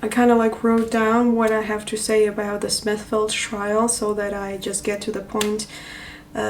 I kind of like wrote down what I have to say about the Smithfield trial so that I just get to the point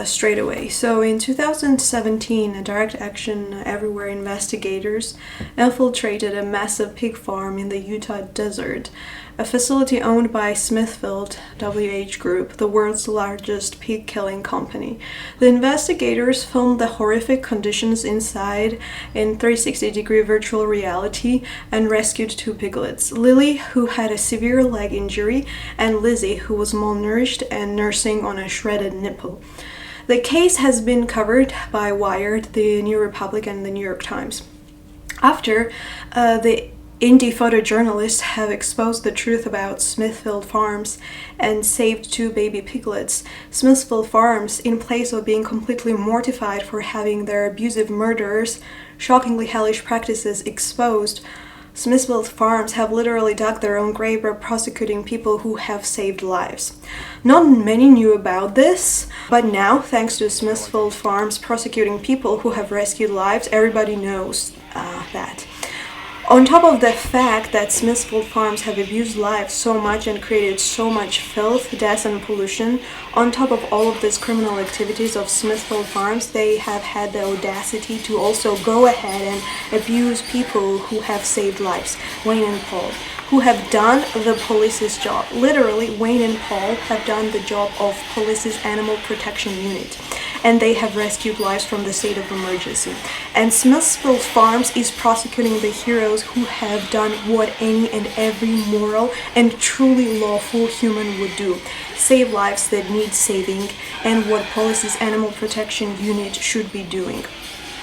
straight away. So in 2017, a direct action everywhere investigators infiltrated a massive pig farm in the Utah desert, a facility owned by Smithfield WH Group, the world's largest pig killing company. The investigators filmed the horrific conditions inside in 360-degree virtual reality and rescued two piglets, Lily, who had a severe leg injury, and Lizzie, who was malnourished and nursing on a shredded nipple. The case has been covered by Wired, the New Republic, and the New York Times. After the indie photojournalists have exposed the truth about Smithfield Farms and saved two baby piglets, Smithfield Farms, in place of being completely mortified for having their abusive murderers' shockingly hellish practices exposed, Smithfield Farms have literally dug their own grave by prosecuting people who have saved lives. Not many knew about this, but now, thanks to Smithfield Farms prosecuting people who have rescued lives, everybody knows that. On top of the fact that Smithfield Farms have abused lives so much and created so much filth, death, and pollution, on top of all of these criminal activities of Smithfield Farms, they have had the audacity to also go ahead and abuse people who have saved lives, Wayne and Paul, who have done the police's job. Literally, Wayne and Paul have done the job of police's animal protection unit, and they have rescued lives from the state of emergency. And Smithfield Farms is prosecuting the heroes who have done what any and every moral and truly lawful human would do: save lives that need saving, and what police's animal protection unit should be doing.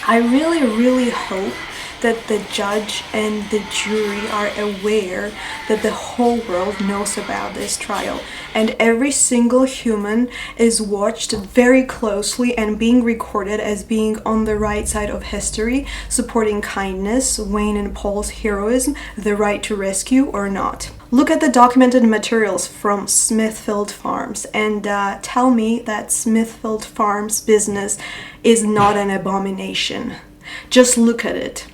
I really hope that the judge and the jury are aware that the whole world knows about this trial, and every single human is watched very closely and being recorded as being on the right side of history, supporting kindness, Wayne and Paul's heroism, the right to rescue, or not. Look at the documented materials from Smithfield Farms and tell me that Smithfield Farms business is not an abomination. Just look at it.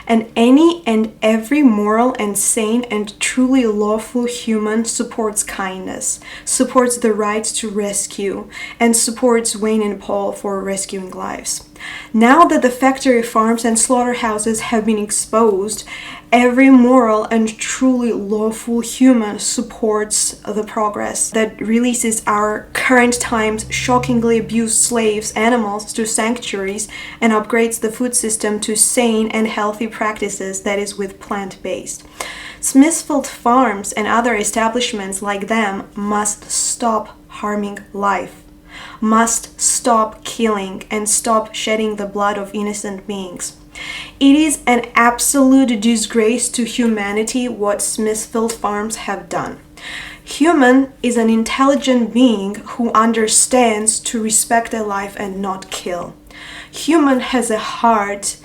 And any and every moral and sane and truly lawful human supports kindness, supports the right to rescue, and supports Wayne and Paul for rescuing lives. Now that the factory farms and slaughterhouses have been exposed, every moral and truly lawful human supports the progress that releases our current time's shockingly abused slaves, animals, to sanctuaries and upgrades the food system to sane and healthy practices that is with plant-based. Smithfield Farms and other establishments like them must stop harming life, must stop killing, and stop shedding the blood of innocent beings. It is an absolute disgrace to humanity what Smithfield Farms have done. Human is an intelligent being who understands to respect a life and not kill. Human has a heart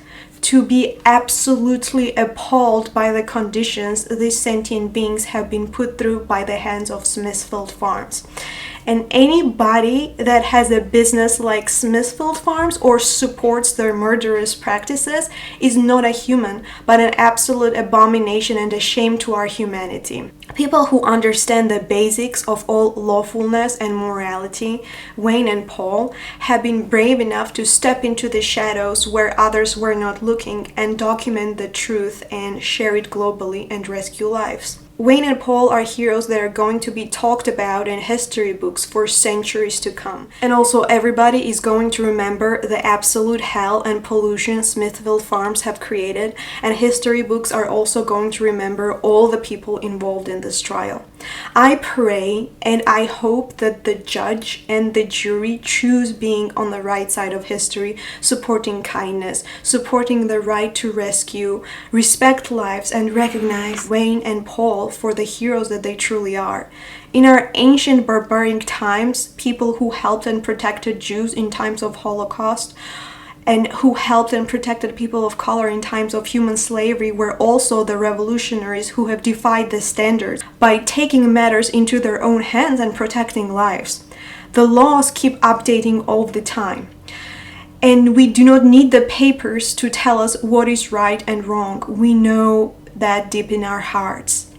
to be absolutely appalled by the conditions these sentient beings have been put through by the hands of Smithfield Farms. And anybody that has a business like Smithfield Farms or supports their murderous practices is not a human, but an absolute abomination and a shame to our humanity. People who understand the basics of all lawfulness and morality, Wayne and Paul, have been brave enough to step into the shadows where others were not looking and document the truth and share it globally and rescue lives. Wayne and Paul are heroes that are going to be talked about in history books for centuries to come. And also everybody is going to remember the absolute hell and pollution Smithfield Farms have created, and history books are also going to remember all the people involved in this trial. I pray and I hope that the judge and the jury choose being on the right side of history, supporting kindness, supporting the right to rescue, respect lives, and recognize Wayne and Paul for the heroes that they truly are. In our ancient barbaric times, people who helped and protected Jews in times of Holocaust and who helped and protected people of color in times of human slavery were also the revolutionaries who have defied the standards by taking matters into their own hands and protecting lives. The laws keep updating all the time, and we do not need the papers to tell us what is right and wrong. We know that deep in our hearts.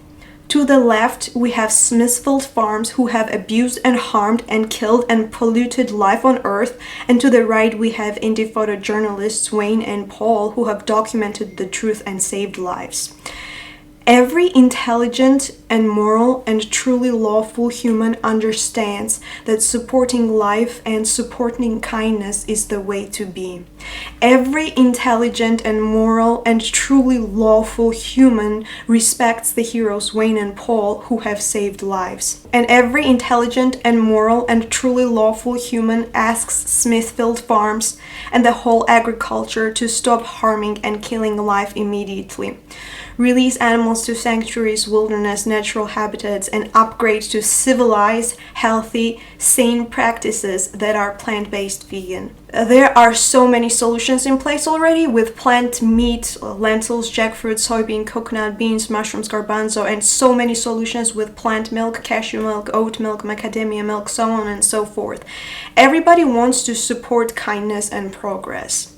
To the left, we have Smithfield farms who have abused and harmed and killed and polluted life on Earth. And to the right, we have infiltrated journalists Wayne and Paul who have documented the truth and saved lives. Every intelligent and moral and truly lawful human understands that supporting life and supporting kindness is the way to be. Every intelligent and moral and truly lawful human respects the heroes Wayne and Paul who have saved lives. And every intelligent and moral and truly lawful human asks Smithfield Farms and the whole agriculture to stop harming and killing life immediately. Release animals to sanctuaries, wilderness, natural habitats, and upgrade to civilized, healthy, sane practices that are plant-based vegan. There are so many solutions in place already with plant meat, lentils, jackfruit, soybean, coconut, beans, mushrooms, garbanzo, and so many solutions with plant milk, cashew milk, oat milk, macadamia milk, so on and so forth. Everybody wants to support kindness and progress.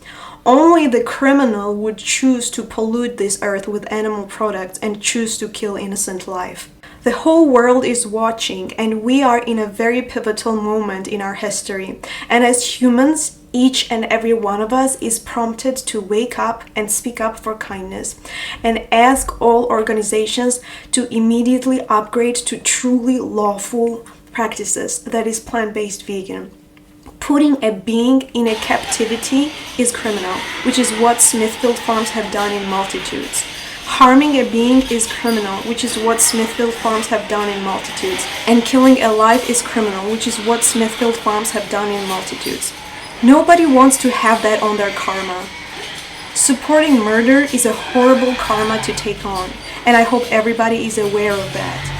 Only the criminal would choose to pollute this earth with animal products and choose to kill innocent life. The whole world is watching, and we are in a very pivotal moment in our history. And as humans, each and every one of us is prompted to wake up and speak up for kindness and ask all organizations to immediately upgrade to truly lawful practices that is plant-based vegan. Putting a being in a captivity is criminal, which is what Smithfield Farms have done in multitudes. Harming a being is criminal, which is what Smithfield Farms have done in multitudes. And killing a life is criminal, which is what Smithfield Farms have done in multitudes. Nobody wants to have that on their karma. Supporting murder is a horrible karma to take on, and I hope everybody is aware of that.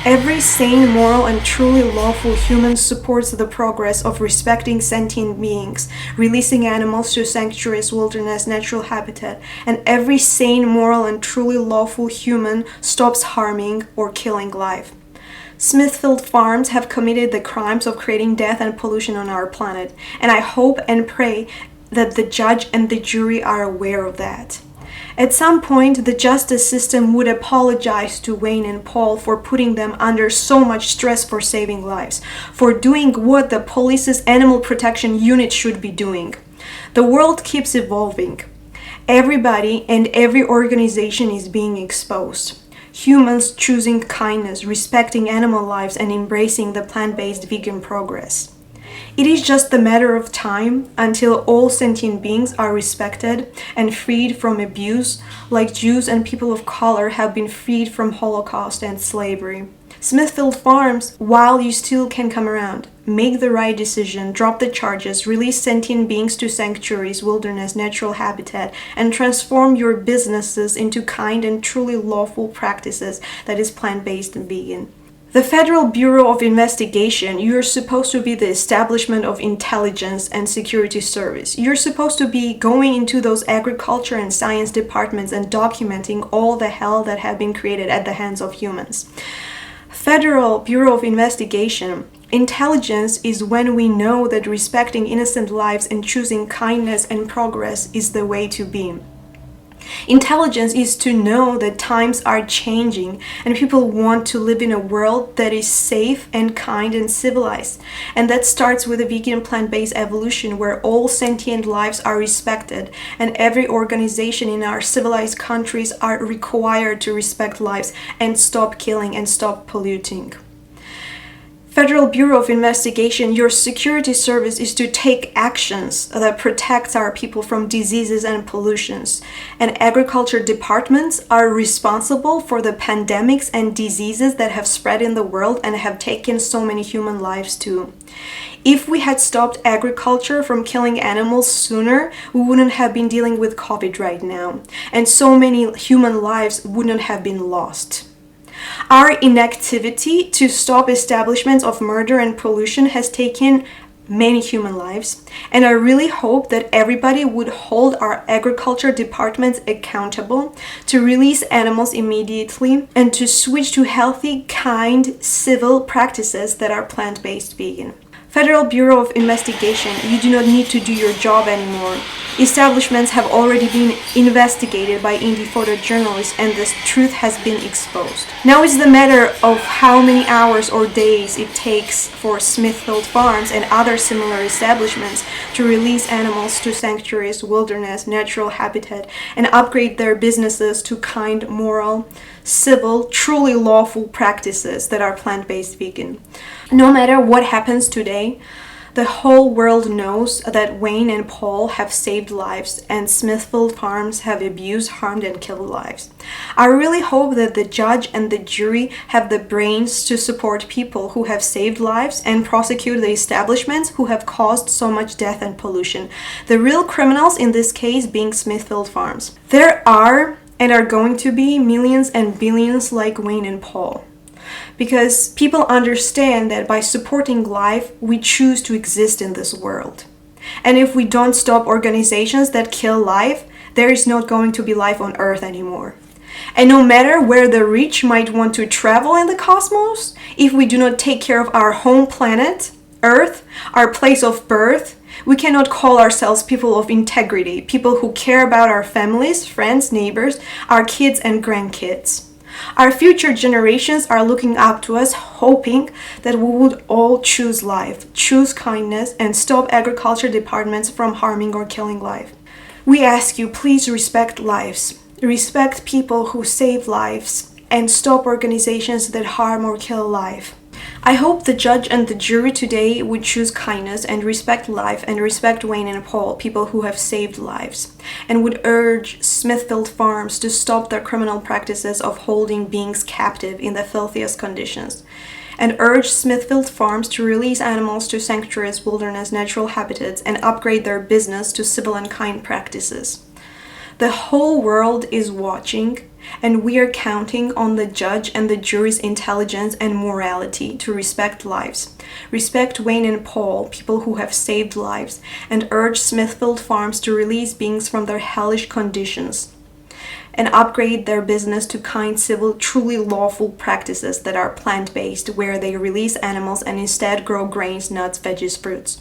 Every sane, moral, and truly lawful human supports the progress of respecting sentient beings, releasing animals to sanctuaries, wilderness, natural habitat, and every sane, moral, and truly lawful human stops harming or killing life. Smithfield Farms have committed the crimes of creating death and pollution on our planet, and I hope and pray that the judge and the jury are aware of that. At some point, the justice system would apologize to Wayne and Paul for putting them under so much stress for saving lives, for doing what the police's animal protection unit should be doing. The world keeps evolving. Everybody and every organization is being exposed. Humans choosing kindness, respecting animal lives, and embracing the plant-based vegan progress. It is just a matter of time until all sentient beings are respected and freed from abuse, like Jews and people of color have been freed from Holocaust and slavery. Smithfield Farms, while you still can come around, make the right decision, drop the charges, release sentient beings to sanctuaries, wilderness, natural habitat, and transform your businesses into kind and truly lawful practices that is plant-based and vegan. The Federal Bureau of Investigation, you're supposed to be the establishment of intelligence and security service. You're supposed to be going into those agriculture and science departments and documenting all the hell that have been created at the hands of humans. Federal Bureau of Investigation, intelligence is when we know that respecting innocent lives and choosing kindness and progress is the way to be. Intelligence is to know that times are changing and people want to live in a world that is safe and kind and civilized. And that starts with a vegan plant-based evolution where all sentient lives are respected and every organization in our civilized countries are required to respect lives and stop killing and stop polluting. Federal Bureau of Investigation, your security service is to take actions that protect our people from diseases and pollutions. And agriculture departments are responsible for the pandemics and diseases that have spread in the world and have taken so many human lives too. If we had stopped agriculture from killing animals sooner, we wouldn't have been dealing with COVID right now. And so many human lives wouldn't have been lost. Our inactivity to stop establishments of murder and pollution has taken many human lives, and I really hope that everybody would hold our agriculture departments accountable to release animals immediately and to switch to healthy, kind, civil practices that are plant-based vegan. Federal Bureau of Investigation, you do not need to do your job anymore. Establishments have already been investigated by indie photojournalists and the truth has been exposed. Now it's the matter of how many hours or days it takes for Smithfield Farms and other similar establishments to release animals to sanctuaries, wilderness, natural habitat, and upgrade their businesses to kind, moral, civil, truly lawful practices that are plant-based vegan. No matter what happens today, the whole world knows that Wayne and Paul have saved lives and Smithfield Farms have abused, harmed, and killed lives. I really hope that the judge and the jury have the brains to support people who have saved lives and prosecute the establishments who have caused so much death and pollution. The real criminals in this case being Smithfield Farms. There are and are going to be millions and billions like Wayne and Paul. Because people understand that by supporting life, we choose to exist in this world. And if we don't stop organizations that kill life, there is not going to be life on Earth anymore. And no matter where the rich might want to travel in the cosmos, if we do not take care of our home planet, Earth, our place of birth, we cannot call ourselves people of integrity, people who care about our families, friends, neighbors, our kids and grandkids. Our future generations are looking up to us, hoping that we would all choose life, choose kindness, and stop agriculture departments from harming or killing life. We ask you, please respect lives, respect people who save lives, and stop organizations that harm or kill life. I hope the judge and the jury today would choose kindness and respect life and respect Wayne and Paul, people who have saved lives, and would urge Smithfield Farms to stop their criminal practices of holding beings captive in the filthiest conditions, and urge Smithfield Farms to release animals to sanctuaries, wilderness, natural habitats, and upgrade their business to civil and kind practices. The whole world is watching, and we are counting on the judge and the jury's intelligence and morality to respect lives. Respect Wayne and Paul, people who have saved lives, and urge Smithfield Farms to release beings from their hellish conditions and upgrade their business to kind, civil, truly lawful practices that are plant-based, where they release animals and instead grow grains, nuts, veggies, fruits.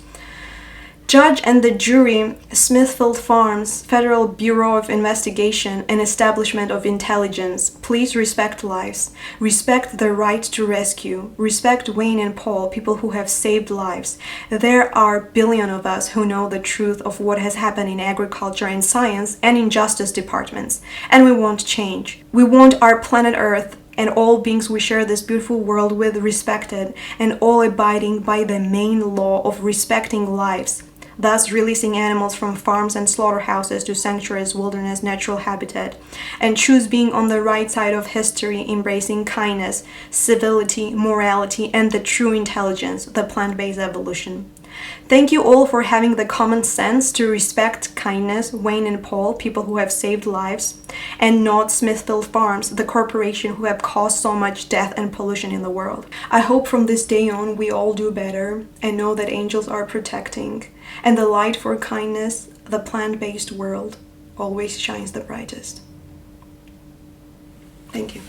Judge and the jury, Smithfield Farms, Federal Bureau of Investigation, and Establishment of Intelligence, please respect lives, respect the right to rescue, respect Wayne and Paul, people who have saved lives. There are billions of us who know the truth of what has happened in agriculture and science and in justice departments, and we want change. We want our planet Earth and all beings we share this beautiful world with respected, and all abiding by the main law of respecting lives, thus releasing animals from farms and slaughterhouses to sanctuaries, wilderness, natural habitat, and choose being on the right side of history, embracing kindness, civility, morality, and the true intelligence, the plant-based evolution. Thank you all for having the common sense to respect kindness, Wayne and Paul, people who have saved lives, and not Smithfield Farms, the corporation who have caused so much death and pollution in the world. I hope from this day on we all do better and know that angels are protecting, and the light for kindness, the plant-based world, always shines the brightest. Thank you.